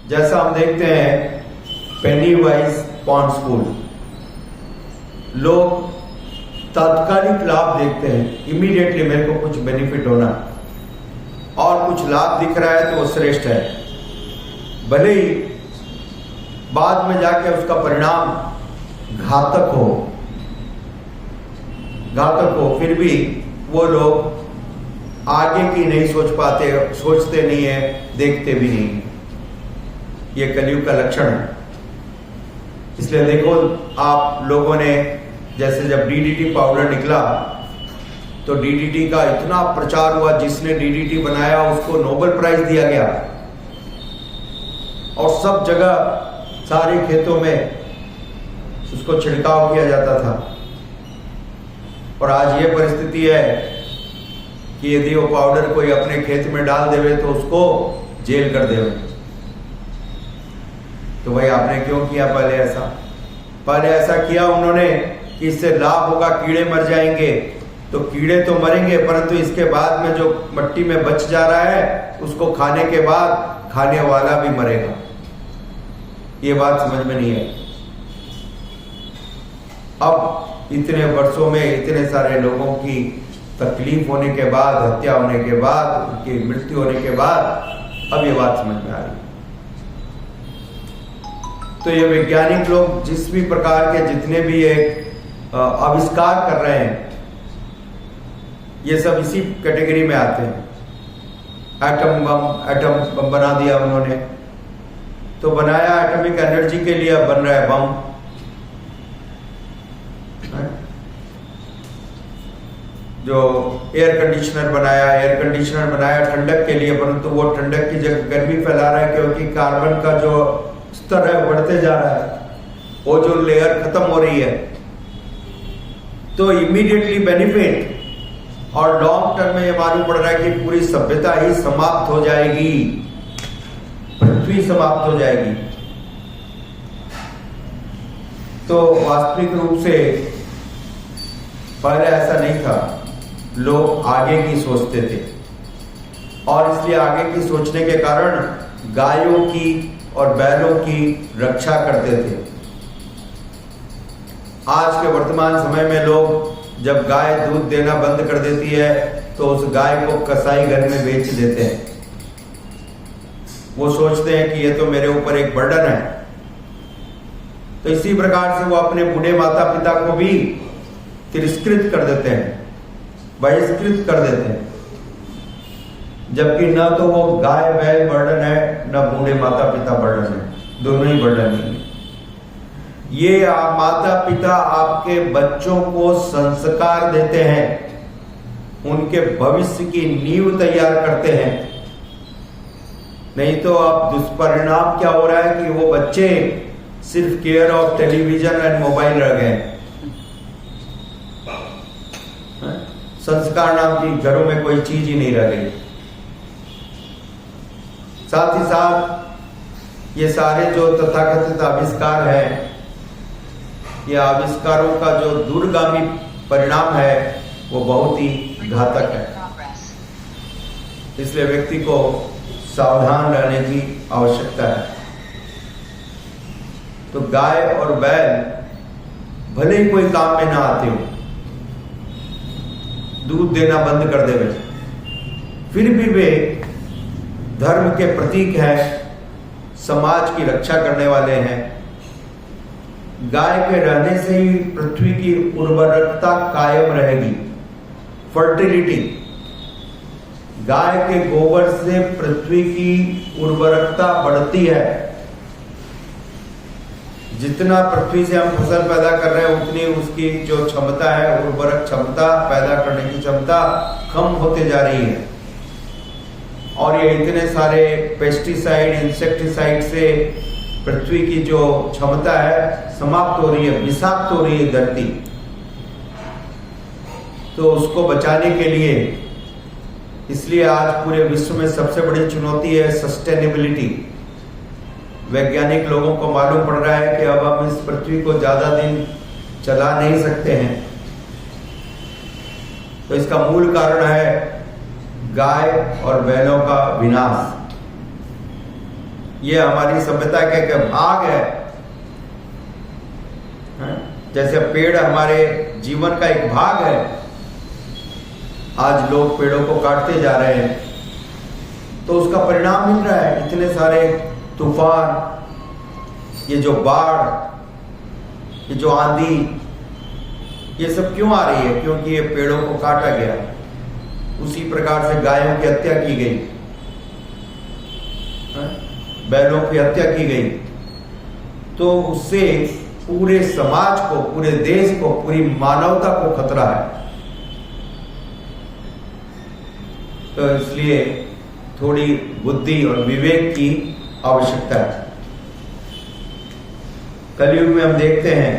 जैसा हम देखते हैं पेनी वाइज पॉन्ड स्कूल, लोग तात्कालिक लाभ देखते हैं, इमीडिएटली मेरे को कुछ बेनिफिट होना और कुछ लाभ दिख रहा है तो वो श्रेष्ठ है, भले ही बाद में जाके उसका परिणाम घातक हो, फिर भी वो लोग आगे की नहीं सोच पाते, सोचते नहीं है, देखते भी नहीं। ये कलयुग का लक्षण है। इसलिए देखो, आप लोगों ने जैसे जब डीडीटी पाउडर निकला तो डीडीटी का इतना प्रचार हुआ, जिसने डीडीटी बनाया उसको नोबेल प्राइज दिया गया और सब जगह सारे खेतों में उसको छिड़काव किया जाता था। और आज ये परिस्थिति है कि यदि वो पाउडर कोई अपने खेत में डाल देवे तो उसको जेल कर देवे। तो भाई आपने क्यों किया पहले ऐसा किया उन्होंने कि इससे लाभ होगा, कीड़े मर जाएंगे। तो कीड़े तो मरेंगे, परंतु इसके बाद में जो मट्टी में बच जा रहा है उसको खाने के बाद खाने वाला भी मरेगा। ये बात समझ में नहीं है। अब इतने वर्षों में इतने सारे लोगों की तकलीफ होने के बाद, हत्या होने के बाद, उनकी मृत्यु होने के बाद अब ये बात समझ में आ रही। तो ये वैज्ञानिक लोग जिस भी प्रकार के जितने भी एक आविष्कार कर रहे हैं, ये सब इसी कैटेगरी में आते हैं। एटम बम बना दिया उन्होंने, तो बनाया एटॉमिक एनर्जी के लिए, अब बन रहा है बम। जो एयर कंडीशनर बनाया ठंडक के लिए, परंतु वो ठंडक की जगह गर्मी फैला रहा है, क्योंकि कार्बन का जो स्तर है बढ़ते जा रहा है, ओजोन लेयर खत्म हो रही है। तो इमीडिएटली बेनिफिट, और लॉन्ग टर्म में ये मालूम पड़ रहा है कि पूरी सभ्यता ही समाप्त हो जाएगी, पृथ्वी समाप्त हो जाएगी। तो वास्तविक रूप से पहले ऐसा नहीं था, लोग आगे की सोचते थे और इसलिए आगे की सोचने के कारण गायों की और बैलों की रक्षा करते थे। आज के वर्तमान समय में लोग जब गाय दूध देना बंद कर देती है तो उस गाय को कसाई घर में बेच देते हैं। वो सोचते हैं कि ये तो मेरे ऊपर एक बर्डन है। तो इसी प्रकार से वो अपने बूढ़े माता पिता को भी तिरस्कृत कर देते हैं, बहिष्कृत कर देते हैं, जबकि न तो वो गाय बैल बर्डन है, न बूढ़े माता पिता बर्डन है, दोनों ही बर्डन नहीं है। ये माता पिता आपके बच्चों को संस्कार देते हैं, उनके भविष्य की नींव तैयार करते हैं। नहीं तो अब दुष्परिणाम क्या हो रहा है कि वो बच्चे सिर्फ care of television and mobile रह गए। संस्कार नाम की घरों में कोई चीज ही नहीं रह गई। साथ ही साथ ये सारे जो तथाकथित आविष्कार है, ये आविष्कारों का जो दूरगामी परिणाम है वो बहुत ही घातक है। इसलिए व्यक्ति को सावधान रहने की आवश्यकता है। तो गाय और बैल भले ही कोई काम में ना आते हो, दूध देना बंद कर देवे, फिर भी वे धर्म के प्रतीक हैं, समाज की रक्षा करने वाले हैं। गाय के रहने से ही पृथ्वी की उर्वरकता कायम रहेगी, फर्टिलिटी। गाय के गोबर से पृथ्वी की उर्वरकता बढ़ती है। जितना पृथ्वी से हम फसल पैदा कर रहे हैं, उतनी उसकी जो क्षमता है, उर्वरक क्षमता, पैदा करने की क्षमता कम होते जा रही है। और ये इतने सारे पेस्टिसाइड, इंसेक्टिसाइड से पृथ्वी की जो क्षमता है समाप्त हो रही है, विषाक्त हो रही है धरती। तो उसको बचाने के लिए, इसलिए आज पूरे विश्व में सबसे बड़ी चुनौती है सस्टेनेबिलिटी। वैज्ञानिक लोगों को मालूम पड़ रहा है कि अब हम इस पृथ्वी को ज्यादा दिन चला नहीं सकते हैं। तो इसका मूल कारण है गाय और बैलों का विनाश। ये हमारी सभ्यता का एक भाग है। जैसे पेड़ हमारे जीवन का एक भाग है, आज लोग पेड़ों को काटते जा रहे हैं, तो उसका परिणाम मिल रहा है। इतने सारे तूफान, ये जो बाढ़, ये जो आंधी, ये सब क्यों आ रही है? क्योंकि ये पेड़ों को काटा गया। उसी प्रकार से गायों की हत्या की गई, बैलों की हत्या की गई, तो उससे पूरे समाज को, पूरे देश को, पूरी मानवता को खतरा है। तो इसलिए थोड़ी बुद्धि और विवेक की आवश्यकता है। कलयुग में हम देखते हैं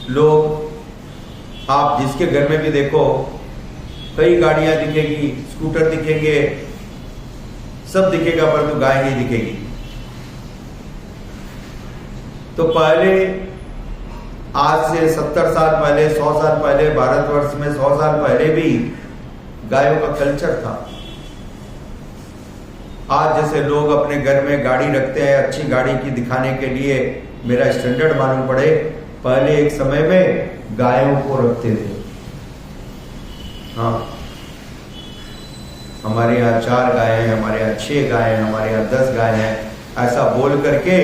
लोग, आप जिसके घर में भी देखो, कई गाड़ियां दिखेगी, स्कूटर दिखेंगे, सब दिखेगा, परंतु गाय नहीं दिखेगी। तो पहले, आज से 70 साल पहले, 100 साल पहले, भारतवर्ष में 100 साल पहले भी गायों का कल्चर था। आज जैसे लोग अपने घर में गाड़ी रखते हैं अच्छी गाड़ी की दिखाने के लिए, मेरा स्टैंडर्ड मालूम पड़े, पहले एक समय में गायों को रखते थे। हाँ, हमारे यहाँ 4 गाय हैं, हमारे यहाँ 6 गाय हैं, हमारे यहाँ 10 गाय हैं, ऐसा बोल करके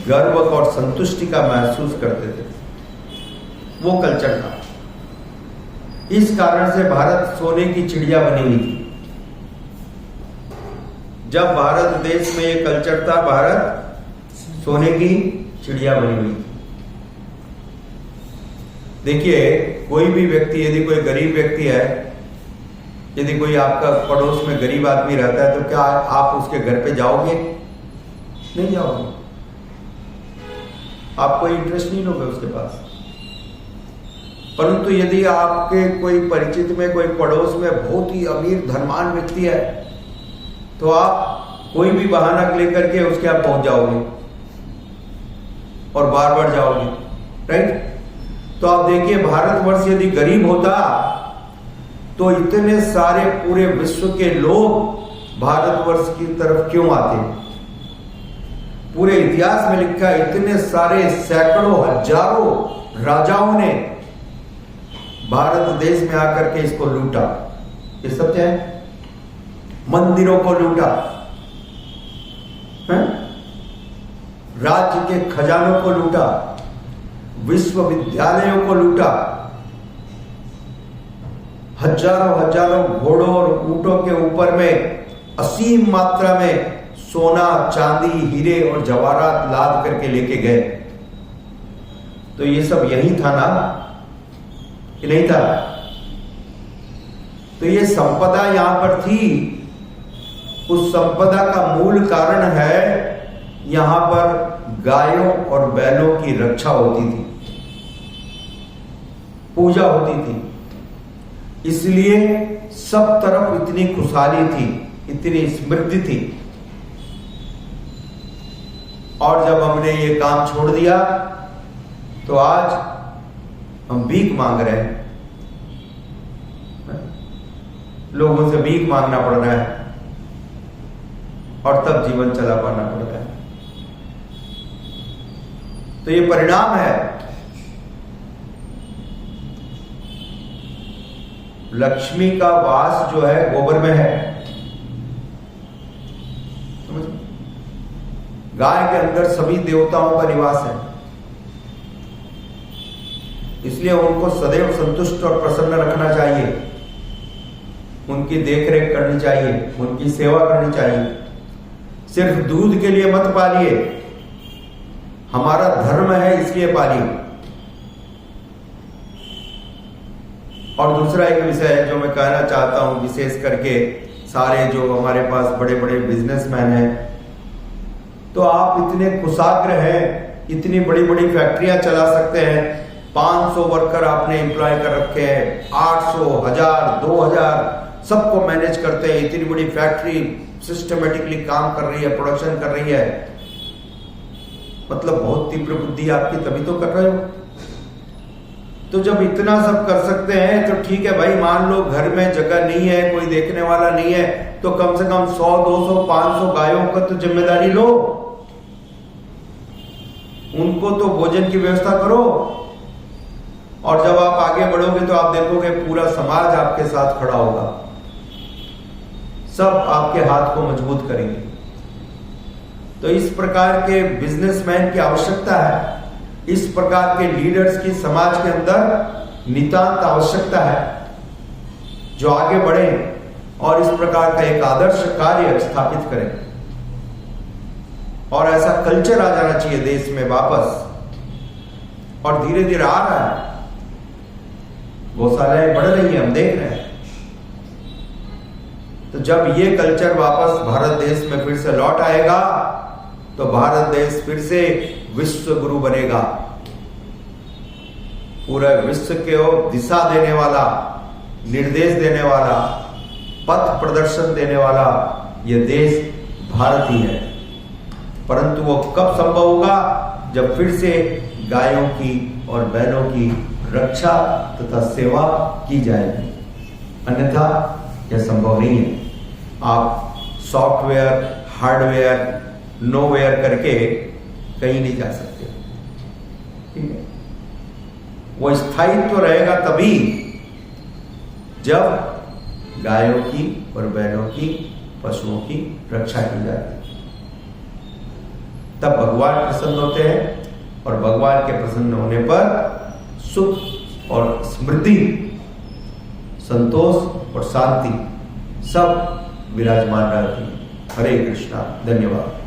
गर्व और संतुष्टि का महसूस करते थे। वो कल्चर था। इस कारण से भारत सोने की चिड़िया बनी हुई थी। जब भारत देश में ये कल्चर था, भारत सोने की चिड़िया बनी हुई थी। देखिए, कोई भी व्यक्ति, यदि कोई गरीब व्यक्ति है, यदि कोई आपका पड़ोस में गरीब आदमी रहता है, तो क्या आप उसके घर पे जाओगे? नहीं जाओगे। आपको इंटरेस्ट नहीं होगा उसके पास। परंतु यदि आपके कोई परिचित में, कोई पड़ोस में बहुत ही अमीर धनवान व्यक्ति है, तो आप कोई भी बहाना लेकर के उसके यहाँ पहुंच जाओगे और बार बार जाओगे, राइट? तो आप देखिए, भारतवर्ष यदि गरीब होता तो इतने सारे पूरे विश्व के लोग भारतवर्ष की तरफ क्यों आते? पूरे इतिहास में लिखा है, इतने सारे सैकड़ों हजारों राजाओं ने भारत देश में आकर के इसको लूटा। ये सत्य है। मंदिरों को लूटा, राज्य के खजानों को लूटा, विश्वविद्यालयों को लूटा, हजारों हजारों घोड़ों और ऊंटों के ऊपर में असीम मात्रा में सोना, चांदी, हीरे और जवाहरात लाद करके लेके गए। तो ये सब यही था ना, कि नहीं था? तो ये संपदा यहां पर थी। उस संपदा का मूल कारण है, यहां पर गायों और बैलों की रक्षा होती थी, पूजा होती थी। इसलिए सब तरफ इतनी खुशहाली थी, इतनी समृद्धि थी। और जब हमने ये काम छोड़ दिया, तो आज हम भीख मांग रहे हैं, लोगों से भीख मांगना पड़ रहा है, और तब जीवन चला पाना पड़ रहा है। तो ये परिणाम है। लक्ष्मी का वास जो है गोबर में है। गाय के अंदर सभी देवताओं का निवास है, इसलिए उनको सदैव संतुष्ट और प्रसन्न रखना चाहिए, उनकी देखरेख करनी चाहिए, उनकी सेवा करनी चाहिए। सिर्फ दूध के लिए मत पालिए, हमारा धर्म है इसलिए पालिए। और दूसरा एक विषय है जो मैं कहना चाहता हूं, विशेष करके सारे जो हमारे पास बड़े बड़े बिजनेसमैन हैं, तो आप इतने कुशाग्र हैं, इतनी बड़ी बड़ी फैक्ट्रियां चला सकते हैं, 500 वर्कर आपने एम्प्लॉय कर रखे हैं, 800, 1000, 2000 सबको मैनेज करते हैं। इतनी बड़ी फैक्ट्री सिस्टमेटिकली काम कर रही है, प्रोडक्शन कर रही है, मतलब बहुत तीव्र बुद्धि आपकी, तभी तो कर रहे हो। तो जब इतना सब कर सकते हैं तो ठीक है भाई, मान लो घर में जगह नहीं है, कोई देखने वाला नहीं है, तो कम से कम 100, 200, 500 गायों का तो जिम्मेदारी लो, उनको तो भोजन की व्यवस्था करो। और जब आप आगे बढ़ोगे तो आप देखोगे पूरा समाज आपके साथ खड़ा होगा, सब आपके हाथ को मजबूत करेंगे। तो इस प्रकार के बिजनेसमैन की आवश्यकता है, इस प्रकार के लीडर्स की समाज के अंदर नितांत आवश्यकता है, जो आगे बढ़े और इस प्रकार का एक आदर्श कार्य स्थापित करें। और ऐसा कल्चर आ जाना चाहिए देश में वापस, और धीरे धीरे आ रहा है। गौशालाएं बढ़ रही है, हम देख रहे हैं। तो जब ये कल्चर वापस भारत देश में फिर से लौट आएगा तो भारत देश फिर से विश्व गुरु बनेगा। पूरे विश्व को दिशा देने वाला, निर्देश देने वाला, पथ प्रदर्शन देने वाला यह देश भारत ही है। परंतु वो कब संभव होगा? जब फिर से गायों की और बैलों की रक्षा तथा सेवा की जाएगी, अन्यथा यह संभव नहीं है। आप सॉफ्टवेयर, हार्डवेयर, नोवेयर करके कहीं नहीं जा सकते, ठीक है। वो स्थायित्व तो रहेगा तभी जब गायों की और बैलों की, पशुओं की रक्षा की जाती है, तब भगवान प्रसन्न होते हैं। और भगवान के प्रसन्न होने पर सुख और समृद्धि, संतोष और शांति सब विराजमान रहती है। हरे कृष्णा, धन्यवाद।